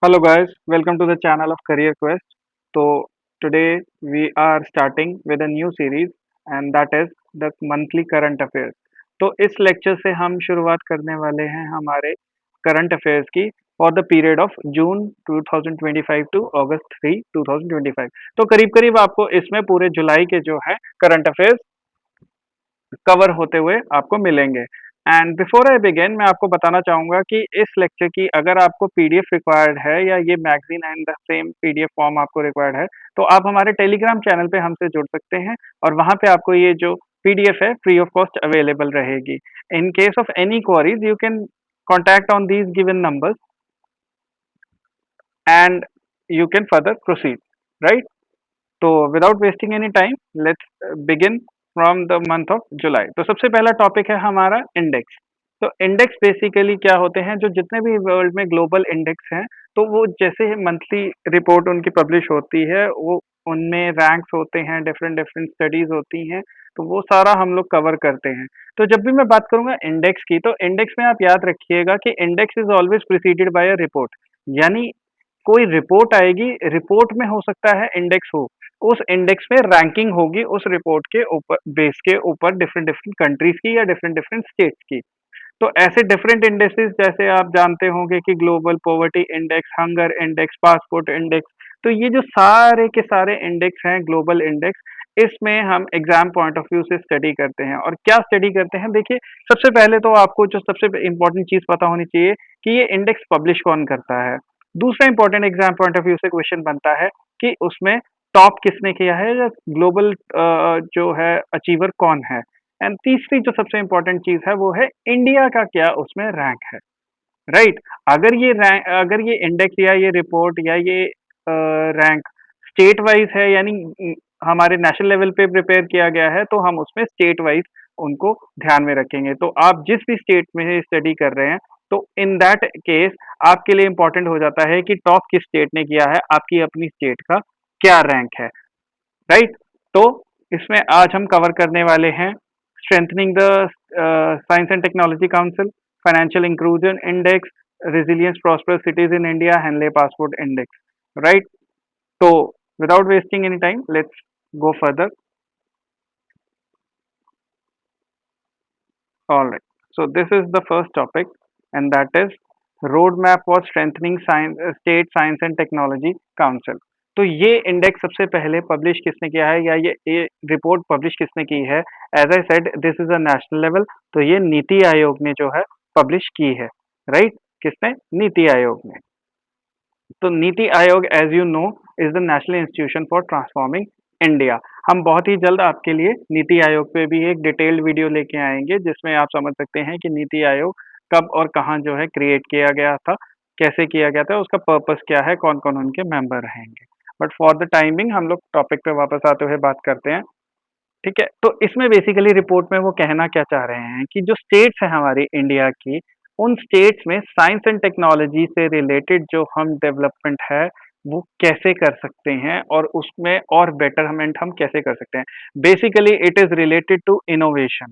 Hello guys, welcome to the channel of Career Quest. So today we are starting with a new series and that is the monthly current affairs. तो इस lecture से हम शुरुआत करने वाले हैं हमारे करंट अफेयर्स की for the period of June 2025 to August 3 2025। तो करीब करीब आपको इसमें पूरे जुलाई के जो है करंट अफेयर्स कवर होते हुए आपको मिलेंगे। एंड बिफोर आई बिगिन मैं आपको बताना चाहूँगा कि इस लेक्चर की अगर आपको पीडीएफ रिक्वायर्ड है या ये magazine and the same PDF form आपको रिक्वायर्ड है, तो आप हमारे टेलीग्राम चैनल पे हमसे जुड़ सकते हैं और वहाँ पे आपको ये जो पीडीएफ है फ्री ऑफ कॉस्ट अवेलेबल रहेगी। In case of any queries you can contact on these given numbers and you can further proceed, right? तो without wasting any time let's begin from the month of July. तो सबसे पहला topic है हमारा index. तो index basically क्या होते हैं, जो जितने भी वर्ल्ड में ग्लोबल इंडेक्स हैं, तो वो जैसे ही मंथली रिपोर्ट उनकी पब्लिश होती है, वो उनमें रैंक्स होते हैं, डिफरेंट डिफरेंट स्टडीज होती हैं, तो वो सारा हम लोग कवर करते हैं। तो जब भी मैं बात करूंगा इंडेक्स की, तो इंडेक्स में आप याद रखिएगा कि index is always preceded by a report. यानी कोई रिपोर्ट आएगी, रिपोर्ट में हो सकता है इंडेक्स हो, उस इंडेक्स में रैंकिंग होगी उस रिपोर्ट के ऊपर, बेस के ऊपर, डिफरेंट डिफरेंट कंट्रीज की या डिफरेंट डिफरेंट स्टेट्स की। तो ऐसे डिफरेंट इंडेक्सेस जैसे आप जानते होंगे कि global poverty index, hunger index, passport index, तो ये जो सारे के सारे इंडेक्स हैं ग्लोबल इंडेक्स, इसमें हम एग्जाम पॉइंट ऑफ व्यू से स्टडी करते हैं। और क्या स्टडी करते हैं, देखिए, सबसे पहले तो आपको जो सबसे इंपॉर्टेंट चीज पता होनी चाहिए कि ये इंडेक्स पब्लिश कौन करता है। दूसरा important exam point of view से क्वेश्चन बनता है कि उसमें टॉप किसने किया है, या ग्लोबल जो है अचीवर कौन है। एंड तीसरी जो सबसे इंपॉर्टेंट चीज है वो है इंडिया का क्या उसमें रैंक है, राइट? अगर ये इंडेक्स या ये रिपोर्ट या ये रैंक स्टेट वाइज है, यानी हमारे नेशनल लेवल पे प्रिपेयर किया गया है, तो हम उसमें स्टेट वाइज उनको ध्यान में रखेंगे। तो आप जिस भी स्टेट में स्टडी कर रहे हैं, तो इन दैट केस आपके लिए इंपॉर्टेंट हो जाता है कि टॉप किस स्टेट ने किया है, आपकी अपनी स्टेट का क्या रैंक है, राइट? तो इसमें आज हम कवर करने वाले हैं strengthening the science and technology council, financial inclusion index, resilience prosperous cities in India, Henley passport index, right? तो without wasting any time let's go further. All right. So this is the first topic, and that is roadmap for strengthening science, state science and technology council। तो ये index सबसे पहले publish किसने किया है, या ये रिपोर्ट पब्लिश किसने की है? As I said, this is a national level, तो ये नीति आयोग ने जो है पब्लिश की है, राइट? किसने? नीति आयोग ने। तो NITI Aayog, as you know, is the national institution for transforming India. हम बहुत ही जल्द आपके लिए नीति आयोग पे भी एक डिटेल्ड वीडियो लेके आएंगे, जिसमें आप समझ सकते हैं कि नीति आयोग कब और कहाँ जो है क्रिएट किया गया था, कैसे किया गया था, उसका पर्पस क्या है, कौन कौन उनके मेंबर रहेंगे। बट फॉर द टाइमिंग हम लोग टॉपिक पे वापस आते हुए बात करते हैं, ठीक है? तो इसमें बेसिकली रिपोर्ट में वो कहना क्या चाह रहे हैं कि जो स्टेट्स हैं हमारी इंडिया की, उन स्टेट्स में साइंस एंड टेक्नोलॉजी से रिलेटेड जो हम डेवलपमेंट है, वो कैसे कर सकते हैं और उसमें और बेटरमेंट हम कैसे कर सकते हैं। Basically it is related to innovation,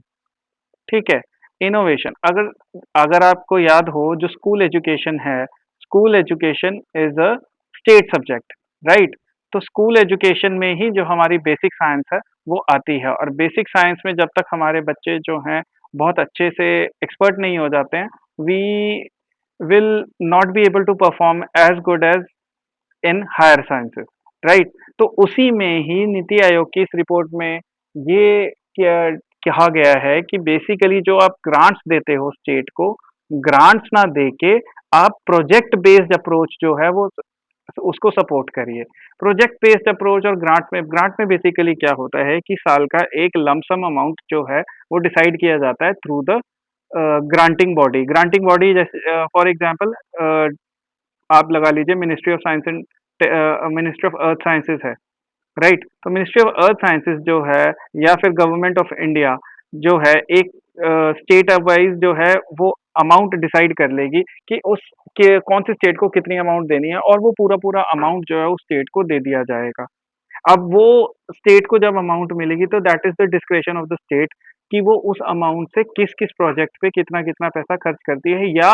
ठीक है? इनोवेशन, अगर अगर आपको याद हो, जो स्कूल एजुकेशन है, school education is a state subject, right? तो स्कूल एजुकेशन में ही जो हमारी बेसिक साइंस है वो आती है, और बेसिक साइंस में जब तक हमारे बच्चे जो हैं बहुत अच्छे से एक्सपर्ट नहीं हो जाते हैं, we will not be able to perform as good as in higher sciences, right? तो उसी में ही नीति आयोग की इस रिपोर्ट में ये क्या कहा गया है कि बेसिकली जो आप ग्रांट्स देते हो स्टेट को, ग्रांट्स ना देके आप प्रोजेक्ट बेस्ड अप्रोच जो है वो उसको सपोर्ट करिए। प्रोजेक्ट बेस्ड अप्रोच और ग्रांट में बेसिकली क्या होता है कि साल का एक लमसम अमाउंट जो है वो डिसाइड किया जाता है थ्रू द ग्रांटिंग बॉडी जैसे फॉर एग्जांपल आप लगा लीजिए ministry of science and ministry of earth sciences है, राइट? तो मिनिस्ट्री ऑफ अर्थ साइंसेज जो है, या फिर गवर्नमेंट ऑफ इंडिया जो है, एक स्टेट वाइज जो है वो अमाउंट डिसाइड कर लेगी कि उस के कौन सी स्टेट को कितनी अमाउंट देनी है, और वो पूरा पूरा अमाउंट जो है उस स्टेट को दे दिया जाएगा। अब वो स्टेट को जब अमाउंट मिलेगी, तो that is the discretion of the state कि वो उस अमाउंट से किस किस प्रोजेक्ट पे कितना कितना पैसा खर्च करती है, या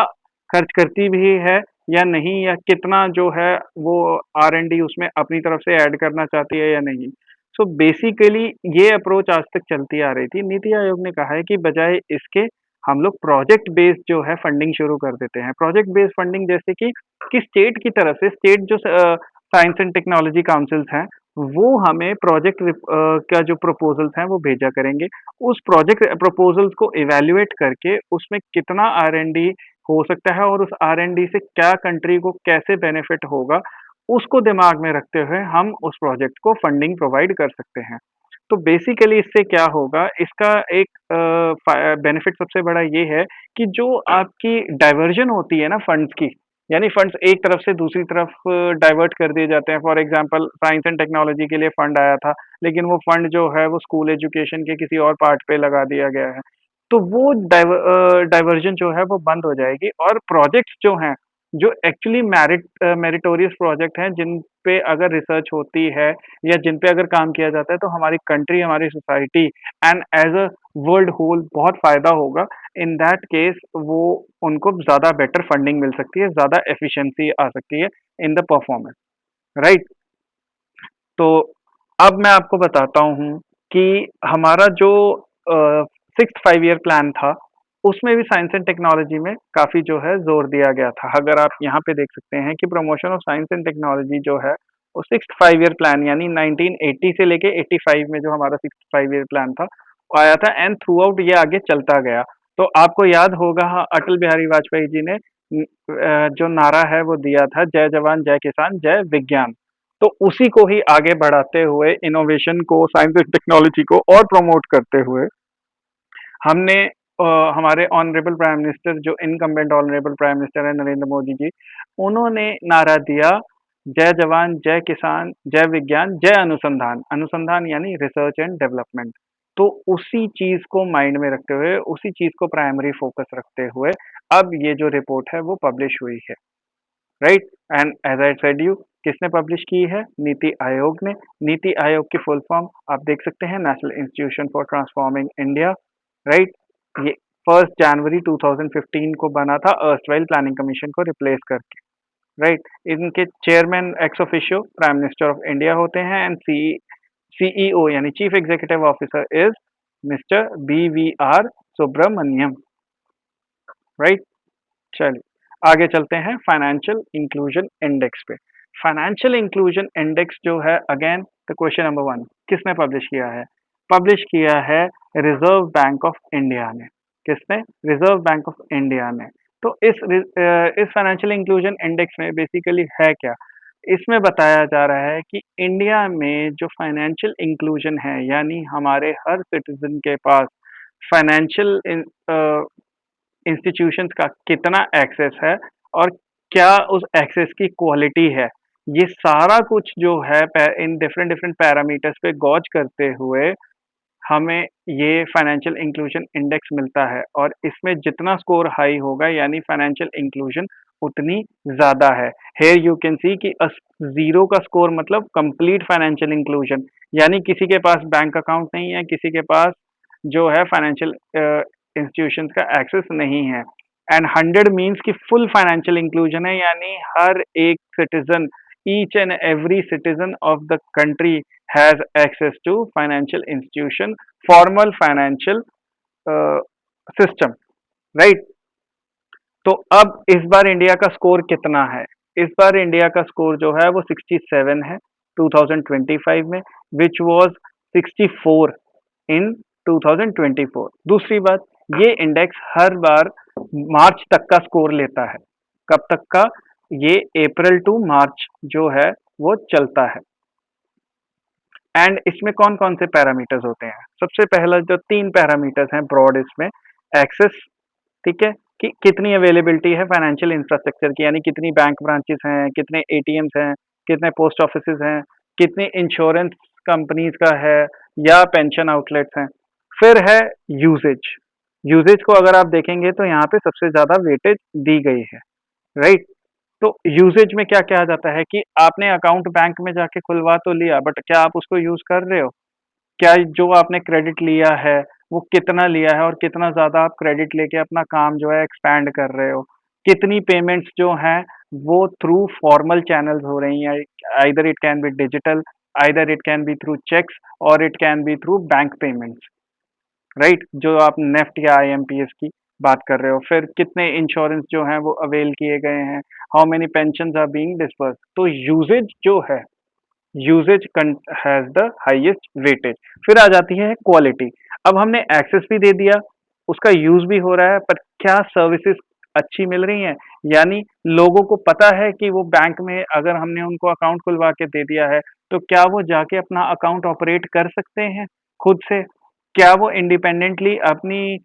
खर्च करती भी है या नहीं, या कितना जो है वो R&D उसमें अपनी तरफ से ऐड करना चाहती है या नहीं। सो बेसिकली ये अप्रोच आज तक चलती आ रही थी। नीति आयोग ने कहा है कि बजाय इसके हम लोग प्रोजेक्ट बेस्ड जो है फंडिंग शुरू कर देते हैं। प्रोजेक्ट बेस्ड फंडिंग जैसे कि स्टेट की तरफ से, स्टेट जो साइंस एंड टेक्नोलॉजी काउंसिल्स हैं, वो हमें प्रोजेक्ट का जो प्रपोजल्स हैं वो भेजा करेंगे। उस प्रोजेक्ट प्रपोजल्स को इवैल्यूएट करके उसमें कितना R&D हो सकता है और उस R&D से क्या कंट्री को कैसे बेनिफिट होगा, उसको दिमाग में रखते हुए हम उस प्रोजेक्ट को फंडिंग प्रोवाइड कर सकते हैं। तो बेसिकली इससे क्या होगा, इसका एक बेनिफिट सबसे बड़ा ये है कि जो आपकी डाइवर्जन होती है ना फंड्स की, यानी फंड्स एक तरफ से दूसरी तरफ डाइवर्ट कर दिए जाते हैं। For example science and technology के लिए फंड आया था, लेकिन वो फंड जो है वो स्कूल एजुकेशन के किसी और पार्ट पे लगा दिया गया है। तो वो डाइवर्जन जो है वो बंद हो जाएगी और प्रोजेक्ट्स जो हैं, जो एक्चुअली मेरिटोरियस प्रोजेक्ट हैं, जिन पे अगर रिसर्च होती है या जिन पे अगर काम किया जाता है, तो हमारी कंट्री, हमारी society and as a world whole बहुत फ़ायदा होगा। इन दैट केस वो उनको ज़्यादा बेटर फंडिंग मिल सकती है, ज़्यादा एफिशिएंसी आ सकती है इन द परफॉर्मेंस, राइट? तो अब मैं आपको बताता हूँ कि हमारा जो सिक्स्थ 5 ईयर प्लान था, उसमें भी साइंस एंड टेक्नोलॉजी में काफ़ी जो है ज़ोर दिया गया था। अगर आप यहाँ पे देख सकते हैं कि promotion of science and technology जो है, वो सिक्स्थ 5 ईयर प्लान यानी 1980 से लेके 85 में जो हमारा सिक्स्थ 5 ईयर प्लान था, वो आया था एंड थ्रू आउट ये आगे चलता गया। तो आपको याद होगा, हाँ, अटल बिहारी वाजपेयी जी ने जो नारा है वो दिया था, जय जवान जय किसान जय विज्ञान। तो उसी को ही आगे बढ़ाते हुए, इनोवेशन को, साइंस एंड टेक्नोलॉजी को और प्रमोट करते हुए हमने हमारे ऑनरेबल प्राइम मिनिस्टर, जो इनकम्बेंट ऑनरेबल प्राइम मिनिस्टर है नरेंद्र मोदी जी, उन्होंने नारा दिया, जय जवान जय किसान जय विज्ञान जय अनुसंधान। अनुसंधान यानी रिसर्च एंड डेवलपमेंट। तो उसी चीज को माइंड में रखते हुए, उसी चीज को प्राइमरी फोकस रखते हुए अब ये जो रिपोर्ट है वो पब्लिश हुई है, right? And as I said you, किसने पब्लिश की है? नीति आयोग ने। नीति आयोग की फुल फॉर्म आप देख सकते हैं, national institution for transforming India, right? ये 1 जनवरी 2015 को बना था, अर्स्टवाइल प्लानिंग कमीशन को रिप्लेस करके, राइट? इनके chairman ex officio prime minister of India होते हैं एंड सीईओ यानी chief executive officer is mister BVR Subrahmanyam, right? चलिए आगे चलते हैं फाइनेंशियल इंक्लूजन इंडेक्स पे। फाइनेंशियल इंक्लूजन इंडेक्स जो है, अगेन द क्वेश्चन नंबर 1, किसने पब्लिश किया है? पब्लिश किया है रिजर्व बैंक ऑफ इंडिया ने। किसने? रिजर्व बैंक ऑफ इंडिया ने। तो इस फाइनेंशियल इंक्लूजन इंडेक्स में बेसिकली है क्या? इसमें बताया जा रहा है कि इंडिया में जो फाइनेंशियल इंक्लूजन है, यानी हमारे हर सिटीजन के पास फाइनेंशियल इंस्टीट्यूशंस का कितना एक्सेस है और क्या उस एक्सेस की क्वालिटी है, ये सारा कुछ जो है इन डिफरेंट डिफरेंट पैरामीटर्स पे गौज करते हुए हमें ये फाइनेंशियल इंक्लूजन इंडेक्स मिलता है। और इसमें जितना स्कोर हाई होगा, यानी फाइनेंशियल इंक्लूजन उतनी ज़्यादा है। हेयर यू कैन सी कि ज़ीरो का स्कोर मतलब कंप्लीट फाइनेंशियल इंक्लूजन, यानी किसी के पास बैंक अकाउंट नहीं है, किसी के पास जो है फाइनेंशियल इंस्टीट्यूशंस का एक्सेस नहीं है। एंड 100 मीन्स कि फुल फाइनेंशियल इंक्लूजन है, यानी हर एक citizen, each and every citizen of the country has access to financial institution, formal financial system, right? तो अब इस बार इंडिया का स्कोर कितना है? इस बार इंडिया का स्कोर जो है वो 67 है 2025 में, विच वाज 64 इन 2024। दूसरी बात, ये इंडेक्स हर बार मार्च तक का स्कोर लेता है। कब तक का? ये अप्रैल टू मार्च जो है वो चलता है। एंड इसमें कौन कौन से पैरामीटर्स होते हैं? सबसे पहला जो 3 पैरामीटर्स हैं ब्रॉड इसमें, एक्सेस, ठीक है, कि कितनी अवेलेबिलिटी है फाइनेंशियल इंफ्रास्ट्रक्चर की, यानी कितनी बैंक ब्रांचेस हैं, कितने एटीएम्स हैं, कितने पोस्ट ऑफिसेज हैं, कितनी इंश्योरेंस कंपनीज का है या पेंशन आउटलेट्स हैं। फिर है यूजेज। यूजेज को अगर आप देखेंगे तो यहाँ पे सबसे ज्यादा वेटेज दी गई है, राइट? तो यूसेज में क्या कहा जाता है कि आपने अकाउंट बैंक में जाके खुलवा तो लिया, बट क्या आप उसको यूज कर रहे हो? क्या जो आपने क्रेडिट लिया है वो कितना लिया है और कितना ज़्यादा आप क्रेडिट लेके अपना काम जो है एक्सपैंड कर रहे हो? कितनी पेमेंट्स जो हैं वो थ्रू फॉर्मल चैनल्स हो रही हैं, either it can be digital, either it can be through cheques और it can be through bank payments, right? जो आप नेफ्ट या आईएमपीएस की बात कर रहे हो, फिर कितने इंश्योरेंस जो हैं वो अवेल किए गए हैं, how many pensions are being disbursed. तो यूसेज जो है, usage has the highest weightage. फिर आ जाती है क्वालिटी। अब हमने एक्सेस भी दे दिया, उसका यूज भी हो रहा है, पर क्या सर्विसेज अच्छी मिल रही हैं? यानी लोगों को पता है कि वो बैंक में अगर हमने उनको अकाउंट खुलवा के दे दिया है, तो क्या वो जाके अपना अकाउंट ऑपरेट कर सकते हैं खुद से? क्या वो इंडिपेंडेंटली अपनी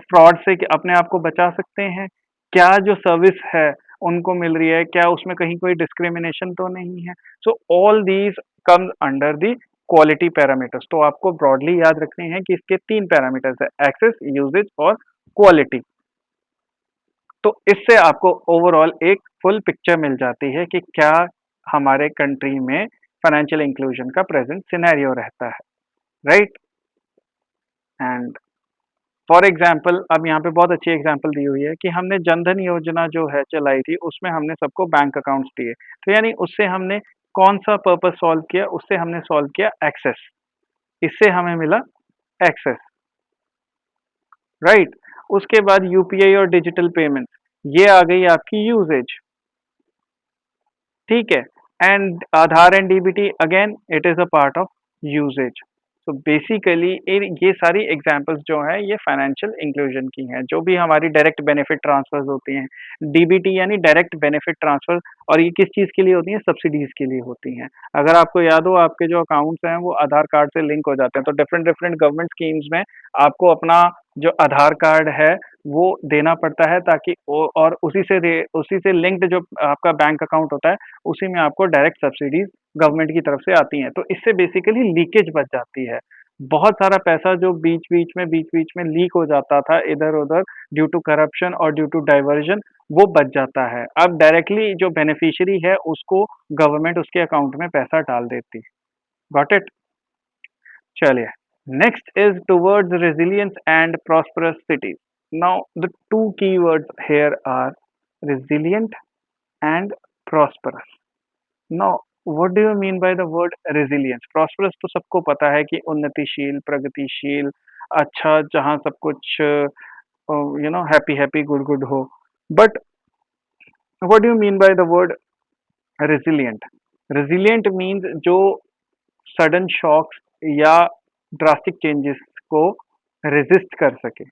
फ्रॉड से अपने आप को बचा सकते हैं? क्या जो सर्विस है उनको मिल रही है, क्या उसमें कहीं कोई डिस्क्रिमिनेशन तो नहीं है? So all these comes under the quality parameters. तो आपको ब्रॉडली याद रखने हैं कि इसके 3 पैरामीटर्स है, एक्सेस, यूसेज और क्वालिटी। तो इससे आपको ओवरऑल एक फुल पिक्चर मिल जाती है कि क्या हमारे कंट्री में फाइनेंशियल इंक्लूजन का प्रेजेंट सिनेरियो रहता है, राइट? एंड फॉर एग्जाम्पल, अब यहाँ पे बहुत अच्छी एग्जाम्पल दी हुई है कि हमने जनधन योजना जो है चलाई थी, उसमें हमने सबको बैंक अकाउंट्स दिए। तो यानी उससे हमने कौन सा पर्पस सॉल्व किया? उससे हमने सॉल्व किया एक्सेस। इससे हमें मिला एक्सेस, राइट? उसके बाद यूपीआई और डिजिटल पेमेंट, ये आ गई आपकी यूजेज, ठीक है? And Aadhaar and DBT again it is a part of usage. So basically ये सारी एग्जांपल्स जो है ये फाइनेंशियल इंक्लूजन की हैं, जो भी हमारी डायरेक्ट बेनिफिट ट्रांसफर्स होती हैं। डीबीटी यानी डायरेक्ट बेनिफिट ट्रांसफर, और ये किस चीज़ के लिए होती हैं? सब्सिडीज के लिए होती हैं। अगर आपको याद हो, आपके जो अकाउंट्स हैं वो आधार कार्ड से लिंक हो जाते हैं, तो डिफरेंट डिफरेंट गवर्नमेंट स्कीम्स में आपको अपना जो आधार कार्ड है वो देना पड़ता है, ताकि और उसी से लिंक्ड जो आपका बैंक अकाउंट होता है, उसी में आपको डायरेक्ट सब्सिडीज गवर्नमेंट की तरफ से आती हैं। तो इससे बेसिकली लीकेज बच जाती है। बहुत सारा पैसा जो बीच-बीच में लीक हो जाता था इधर-उधर ड्यू टू करप्शन और ड्यू टू डाइवर्जन, वो बच जाता है। अब डायरेक्टली जो बेनिफिशियरी है उसको गवर्नमेंट उसके अकाउंट में पैसा डाल देती है। Got it? चलिए, next is towards resilience and prosperous cities. Now the two keywords here are resilient and prosperous. Now, what do you mean by the word resilience? Prosperous तो सबको पता है कि उन्नतिशील, प्रगतिशील, अच्छा, जहाँ सब कुछ हैप्पी हैप्पी गुड गुड हो। But what do you mean by the word resilient? Resilient means जो सडन शॉक्स या ड्रास्टिक चेंजेस को रेजिस्ट कर सके,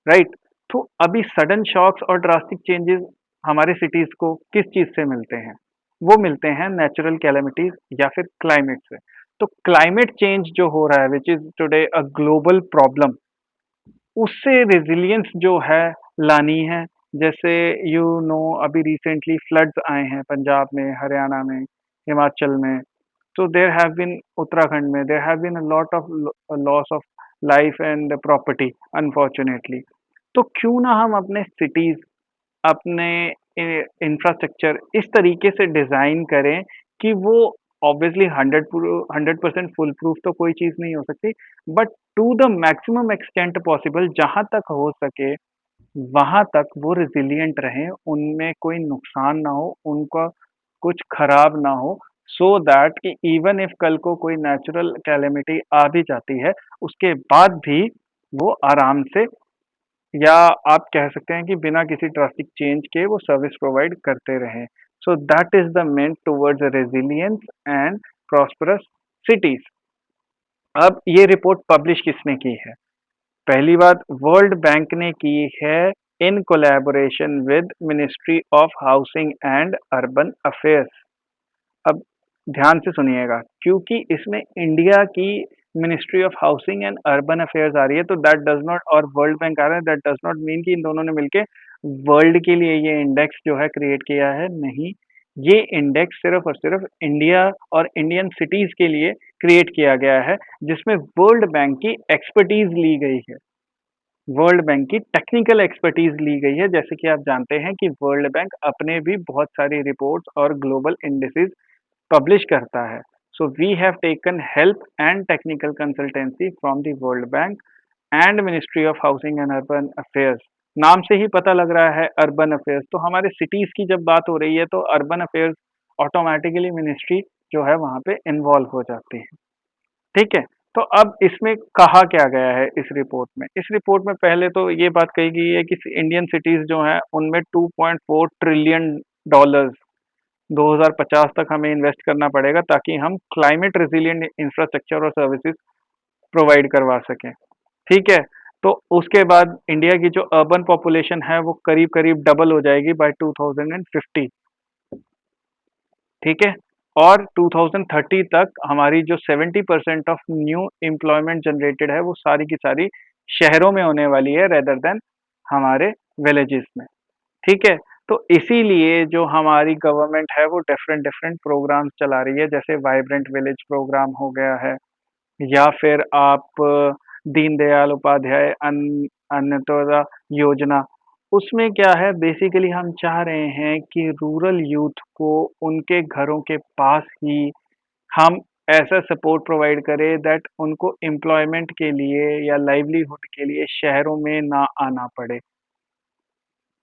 राइट? तो अभी सडन शॉक्स और ड्रास्टिक चेंजेस हमारे सिटीज को किस चीज से मिलते हैं? वो मिलते हैं नेचुरल कैलेमिटीज या फिर क्लाइमेट से। तो क्लाइमेट चेंज जो हो रहा है, which is today a global problem, उससे रेजिलियंस जो है लानी है। जैसे अभी रिसेंटली फ्लड्स आए हैं पंजाब में, हरियाणा में, हिमाचल में। तो देयर हैव बीन, उत्तराखंड में there have been a lot of loss of life and property, unfortunately. तो क्यों ना हम अपने सिटीज, अपने इंफ्रास्ट्रक्चर इस तरीके से डिजाइन करें कि वो, ऑब्वियसली 100% फुल प्रूफ तो कोई चीज नहीं हो सकती, but to the maximum extent possible, जहां तक हो सके वहां तक वो रिजिलियंट रहें, उनमें कोई नुकसान ना हो, उनका कुछ खराब ना हो, सो दैट कि इवन इफ कल को कोई नेचुरल कैलेमिटी आ भी जाती है, उसके बाद भी वो आराम से, या आप कह सकते हैं कि बिना किसी ड्रास्टिक चेंज के वो सर्विस प्रोवाइड करते रहें। So that is the main towards resilience and prosperous cities. अब ये रिपोर्ट पब्लिश किसने की है? पहली बात, वर्ल्ड बैंक ने की है in collaboration with ministry of housing and urban affairs. अब ध्यान से सुनिएगा, क्योंकि इसमें इंडिया की ministry of housing and urban affairs आ रही है, तो दैट डज नॉट, और वर्ल्ड बैंक आ रहा है, दैट डज नॉट मीन कि इन दोनों ने मिलके वर्ल्ड के लिए ये इंडेक्स जो है क्रिएट किया है। नहीं, ये इंडेक्स सिर्फ और सिर्फ इंडिया और इंडियन सिटीज के लिए क्रिएट किया गया है, जिसमें वर्ल्ड बैंक की एक्सपर्टीज ली गई है, वर्ल्ड बैंक की टेक्निकल एक्सपर्टीज ली गई है। जैसे कि आप जानते हैं कि वर्ल्ड बैंक अपने भी बहुत सारी रिपोर्ट्स और ग्लोबल इंडिसेस पब्लिश करता है। So we have taken help and technical consultancy from the world bank and ministry of housing and urban affairs नाम से ही पता लग रहा है अर्बन अफेयर्स, तो हमारे सिटीज की जब बात हो रही है तो अर्बन अफेयर्स ऑटोमेटिकली मिनिस्ट्री जो है वहाँ पे इन्वॉल्व हो जाती है। ठीक है? तो अब इसमें कहा क्या गया है इस रिपोर्ट में? इस रिपोर्ट में पहले तो ये बात कही गई है कि इंडियन सिटीज जो हैं उनमें 2.4 ट्रिलियन डॉलर्स 2050 तक हमें इन्वेस्ट करना पड़ेगा ताकि हम क्लाइमेट रेजिलिएंट इंफ्रास्ट्रक्चर और सर्विसेज प्रोवाइड करवा सकें। ठीक है? तो उसके बाद इंडिया की जो अर्बन पॉपुलेशन है वो करीब-करीब डबल हो जाएगी बाय 2050। ठीक है? और 2030 तक हमारी जो 70% ऑफ न्यू एम्प्लॉयमेंट जनरेटेड है वो सारी की सारी शहरों में होने वाली है रेदर देन हमारे विलेजेस में। ठीक है? तो इसीलिए जो हमारी गवर्नमेंट है वो डिफरेंट डिफरेंट प्रोग्राम्स चला रही है, जैसे वाइब्रेंट विलेज प्रोग्राम हो गया है, या फिर आप दीनदयाल उपाध्याय अन्त्योदय योजना। उसमें क्या है, बेसिकली हम चाह रहे हैं कि रूरल यूथ को उनके घरों के पास ही हम ऐसा सपोर्ट प्रोवाइड करें दैट उनको एम्प्लॉयमेंट के लिए या लाइवलीहुड के लिए शहरों में ना आना पड़े।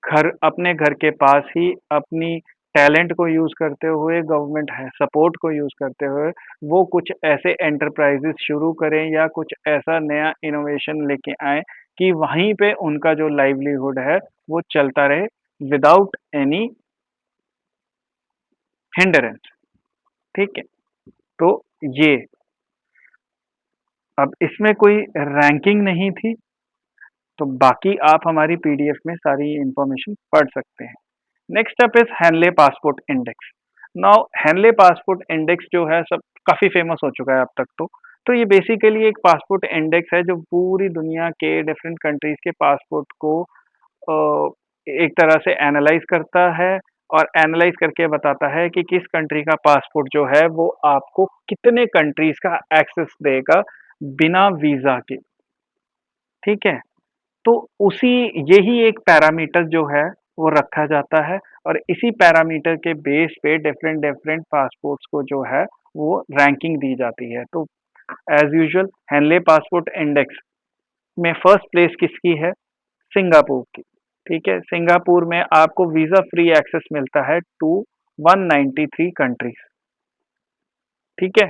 घर अपने घर के पास ही अपनी टैलेंट को यूज़ करते हुए, गवर्नमेंट है सपोर्ट को यूज़ करते हुए वो कुछ ऐसे एंटरप्राइजेस शुरू करें या कुछ ऐसा नया इनोवेशन लेके आएँ कि वहीं पे उनका जो लाइवलीहुड है वो चलता रहे विदाउट एनी हिंडरेंस। ठीक है? तो ये अब इसमें कोई रैंकिंग नहीं थी, तो बाकी आप हमारी पीडीएफ में सारी इन्फॉर्मेशन पढ़ सकते हैं। Next up is Henle passport index. Now Henle passport index जो है सब काफी फेमस हो चुका है अब तक तो ये बेसिकली एक पासपोर्ट इंडेक्स है जो पूरी दुनिया के डिफरेंट कंट्रीज के पासपोर्ट को अ, एक तरह से एनालाइज करता है और एनालाइज करके बताता है कि किस कंट्री का पासपोर्ट जो है वो आपको कितने कंट्रीज का एक्सेस देगा बिना वीजा के। ठीक है? तो उसी यही एक पैरामीटर जो है वो रखा जाता है और इसी पैरामीटर के बेस पे डिफरेंट डिफरेंट पासपोर्ट्स को जो है वो रैंकिंग दी जाती है। तो as usual Henley passport index में फर्स्ट प्लेस किसकी है? सिंगापुर की। ठीक है? सिंगापुर में आपको वीजा फ्री एक्सेस मिलता है टू 193 कंट्रीज। ठीक है?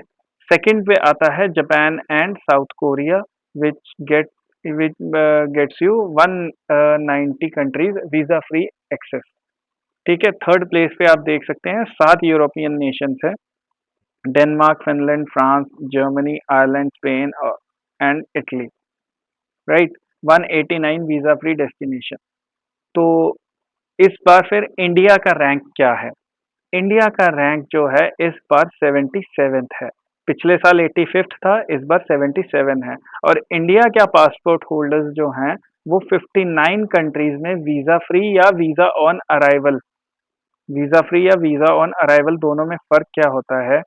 सेकंड पे आता है Japan and South Korea which get which gets you 190 countries visa free access. ठीक है? थर्ड प्लेस पे आप देख सकते हैं 7 यूरोपियन नेशंस है, Denmark, Finland, France, Germany, Ireland, Spain and Italy. Right? 189 visa free destination. तो इस बार फिर इंडिया का रैंक क्या है? इंडिया का रैंक जो है इस बार 77th है। पिछले साल 85th था, इस बार 77 है। और इंडिया क्या पासपोर्ट होल्डर्स जो हैं वो 59 कंट्रीज में वीजा फ्री या visa on arrival, visa free या वीजा ऑन अराइवल दोनों में फर्क क्या होता है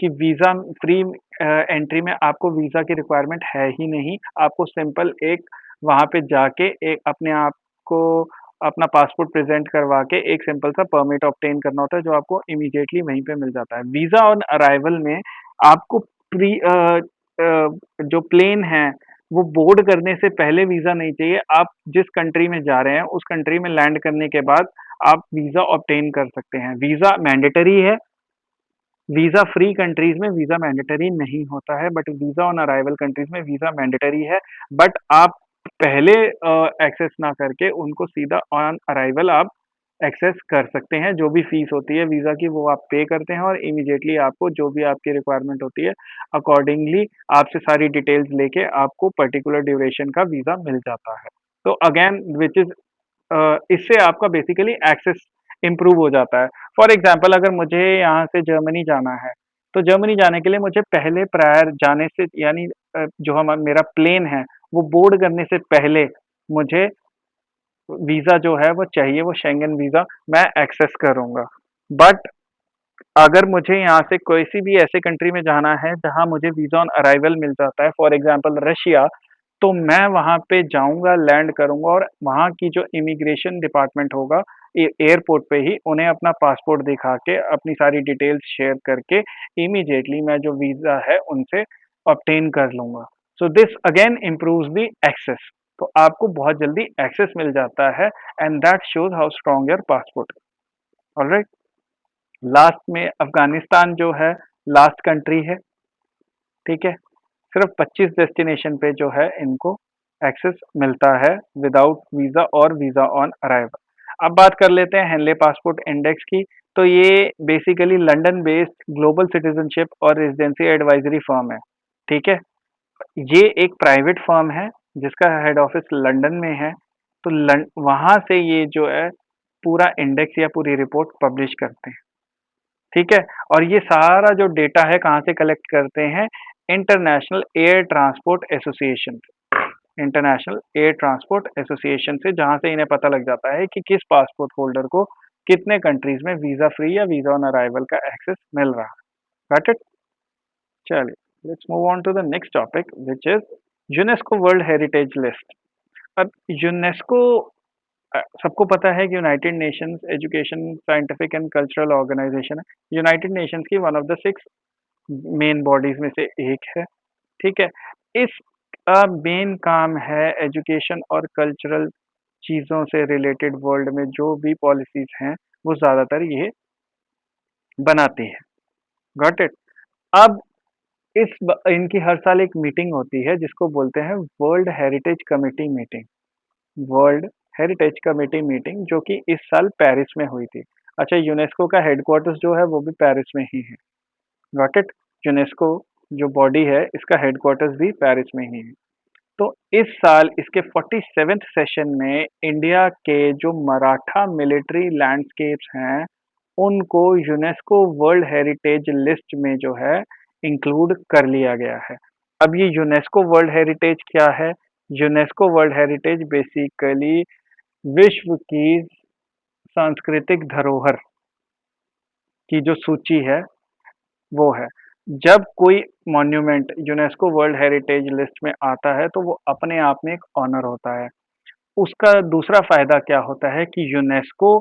कि वीजा फ्री एंट्री में आपको वीजा की रिक्वायरमेंट है ही नहीं, आपको सिंपल एक वहां पे जाके एक अपने आप को अपना पासपोर्ट प्रेजेंट करवा के एक सिंपल सा परमिट ऑब्टेन करना होता है जो आपको इमीडिएटली वहीं पे मिल जाता है। वीजा ऑन अराइवल में आपको प्री जो प्लेन है वो बोर्ड करने से पहले वीजा नहीं चाहिए, आप जिस कंट्री में जा रहे हैं उस कंट्री में लैंड करने के बाद आप वीजा ऑब्टेन कर सकते हैं। वीजा मैंडेटरी है, वीजा फ्री कंट्रीज में वीजा मैंडेटरी नहीं होता है, but visa on arrival countries में वीजा मैंडेटरी है। बट आप पहले एक्सेस ना करके उनको सीधा ऑन अराइवल आप एक्सेस कर सकते हैं। जो भी फीस होती है वीजा की वो आप पे करते हैं और इमीडिएटली आपको जो भी आपकी रिक्वायरमेंट होती है अकॉर्डिंगली आपसे सारी डिटेल्स लेके आपको पर्टिकुलर ड्यूरेशन का वीजा मिल जाता है। तो अगेन विच इज इससे आपका बेसिकली एक्सेस इम्प्रूव हो जाता है। फॉर एग्जाम्पल अगर मुझे यहाँ से जर्मनी जाना है, तो जर्मनी जाने के लिए मुझे पहले प्रायर जाने से यानी जो हम मेरा प्लेन है वो बोर्ड करने से पहले मुझे वीज़ा जो है वो चाहिए, वो शेंगन वीज़ा मैं एक्सेस करूँगा। बट अगर मुझे यहाँ से किसी भी ऐसे कंट्री में जाना है जहाँ मुझे वीज़ा ऑन अराइवल मिल जाता है, फॉर एग्जाम्पल रशिया, तो मैं वहाँ पे जाऊँगा, लैंड करूँगा और वहाँ की जो इमिग्रेशन डिपार्टमेंट होगा एयरपोर्ट पे ही उन्हें अपना पासपोर्ट दिखा के अपनी सारी डिटेल्स शेयर करके इमीडिएटली मैं जो वीज़ा है उनसे ऑब्टेन कर लूँगा। So this again improves the access. तो आपको बहुत जल्दी एक्सेस मिल जाता है and that shows how strong your passport. Alright, last में अफगानिस्तान जो है लास्ट कंट्री है, ठीक है। सिर्फ 25 डेस्टिनेशन पे जो है इनको एक्सेस मिलता है विदाउट वीज़ा और वीज़ा ऑन अराइवल। अब बात कर लेते हैं हेनले पासपोर्ट इंडेक्स की। तो ये basically London based global citizenship और रेजिडेंसी एडवाइजरी फर्म है, ठीक है। ये एक प्राइवेट फर्म है जिसका हेड ऑफिस लंदन में है। तो वहाँ से ये जो है पूरा इंडेक्स या पूरी रिपोर्ट पब्लिश करते हैं, ठीक है। और ये सारा जो डेटा है कहाँ से कलेक्ट करते हैं? International air transport association, international air transport association से, जहाँ से इन्हें पता लग जाता है कि किस पासपोर्ट होल्डर को कितने कंट्रीज में वीजा फ्री या वीजा ऑन अराइवल का एक्सेस मिल रहा है। Got it? चलिए, let's move on to the next topic which is UNESCO world heritage list. अब यूनेस्को, सबको पता है कि United Nations education scientific and cultural organisation है। यूनाइटेड नेशंस की one of the 6 main bodies में से एक है, ठीक है। इसका मेन काम है एजुकेशन और कल्चरल चीज़ों से रिलेटेड वर्ल्ड में जो भी पॉलिसीज हैं वो ज़्यादातर ये बनाती है। Got it? अब इनकी हर साल एक मीटिंग होती है जिसको बोलते हैं world heritage committee meeting. World heritage committee meeting जो कि इस साल पेरिस में हुई थी। अच्छा, यूनेस्को का हेडक्वार्टर्स जो है वो भी पेरिस में ही है। Got it? यूनेस्को जो बॉडी है इसका हेडक्वार्टर्स भी पेरिस में ही है। तो इस साल इसके 47th सेशन में इंडिया के जो मराठा मिलिट्री लैंडस्केप्स हैं उनको यूनेस्को वर्ल्ड हेरिटेज लिस्ट में जो है इंक्लूड कर लिया गया है। अब ये यूनेस्को वर्ल्ड हेरिटेज क्या है? यूनेस्को वर्ल्ड हेरिटेज बेसिकली विश्व की सांस्कृतिक धरोहर की जो सूची है वो है। जब कोई monument UNESCO world heritage list में आता है तो वो अपने आप में एक ऑनर होता है। उसका दूसरा फायदा क्या होता है कि यूनेस्को